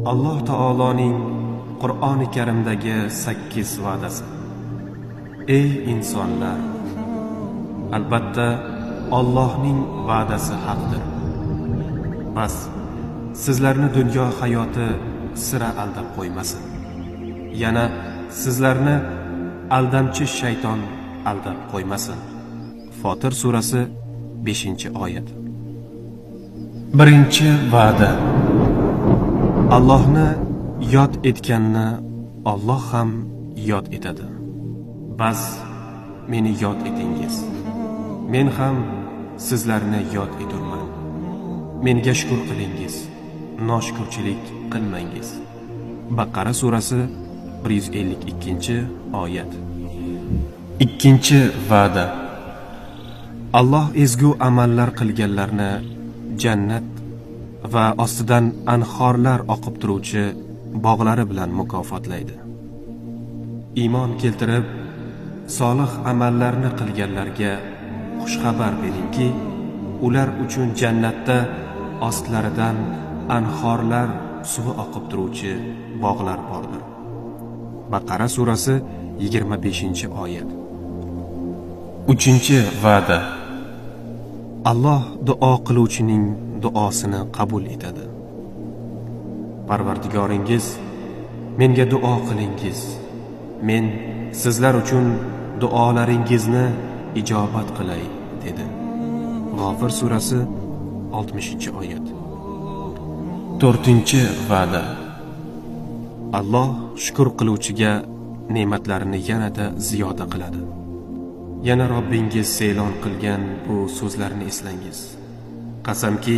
Alloh taoloning Qur'oni Karimdagi 8 va'dasi. Ey insonlar, albatta Allohning va'dasi haqdir. Bas sizlarni dunyo hayoti sira aldab qo'ymasin. Yana sizlarni aldamchi shayton aldab qo'ymasin. Fotir surasi 5-oyat. Birinchi va'da. Allohni yod etganni Alloh ham yod etadi. Bas meni yod etingiz. Men ham sizlarni yod eturman. Menga shukr qilingiz, noshukrchilik qilmangiz. Baqara surasi 152-oyat. Ikkinchi va'da. Alloh ezgu amallar qilganlarni jannat va ostidan anhorlar oqib turuvchi bog'lari bilan mukofotlaydi. Iymon keltirib solih amallarni qilganlarga xushxabar beringki, ular uchun jannatda ostlaridan anhorlar suvi oqib turuvchi bog'lar bordir. Baqara surasi 25-oyat. Uchinchi va'da. Alloh duo qiluvchining duosini qabul etadi. Parvardigoringiz, menga duo qilingiz. Men sizlar uchun duolaringizni ijobat qilay, dedi. G'ofir surasi 60-oyat. To'rtinchi va'da. Alloh shukr qiluvchiga ne'matlarini yanada ziyoda qiladi. Yana Robbingiz e'lon qilgan bu so'zlarni eslangiz. Qasamki,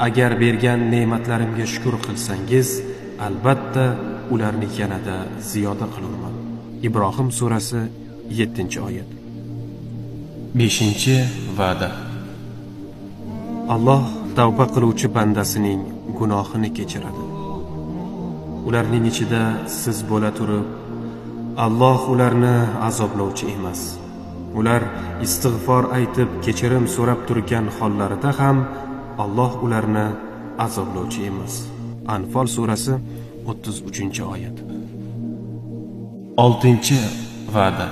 agar bergan ne'matlarimga shukr qilsangiz, albatta ularni yanada ziyoda qilurman. Ibrohim surasi 7-oyat. Beshinchi va'da. Alloh tavba qiluvchi bandasining gunohini kechiradi. Ularning ichida siz bo'la turib, Alloh ularni azoblovchi emas. Ular istig'for aytib kechirim so'rab turgan hollarida ham Alloh ularni azoblovchi emas. Anfal surasi 33-oyat. Oltinchi va'da.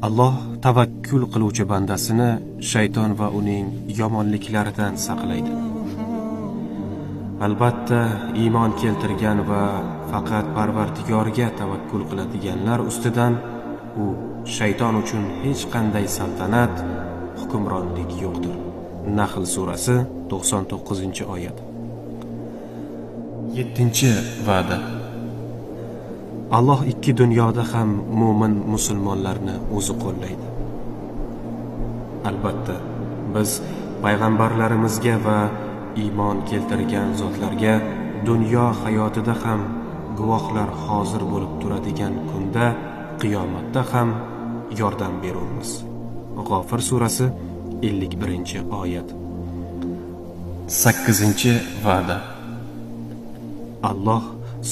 Alloh tavakkul qiluvchi bandasini shayton va uning yomonliklaridan saqlaydi. Albatta, iymon keltirgan va faqat Parvardigorga tavakkul qiladiganlar ustidan u shayton uchun hech qanday saltanat, hukmronlik yo'qdir. Nahl surasi 99-oyat. Yettinchi va'da. Alloh ikki dunyoda ham mu'min musulmonlarni o'zi qo'llaydi. Albatta, biz payg'ambarlarimizga va iymon keltirgan zotlarga dunyo hayotida ham guvohlar hozir bo'lib turadigan kunda, qiyomatda ham yordam beramiz. G'ofir surasi 51-oyat. 8-va'da. Alloh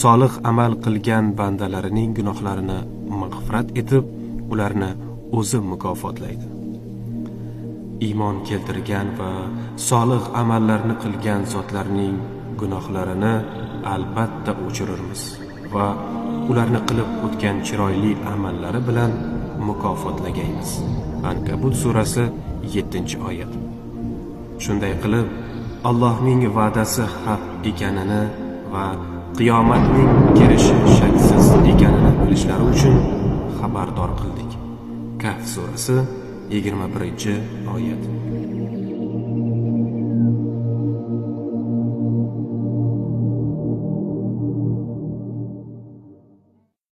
solih amal qilgan bandalarining gunohlarini mag'firat etib, ularni o'zi mukofotlaydi. Iymon keltirgan va solih amallarni qilgan zotlarning gunohlarini albatta o'chiramiz va ularni qilib o'tgan chiroyli amallari bilan mukofotlaymiz. Ankabut surasi 7-oyat. Shunday qilib, Allohning va'dasi haq ekanini va qiyomatning kelishi shaksiz ekanini bilishlari uchun xabardor qildik. Kahf surasi 21-oyat.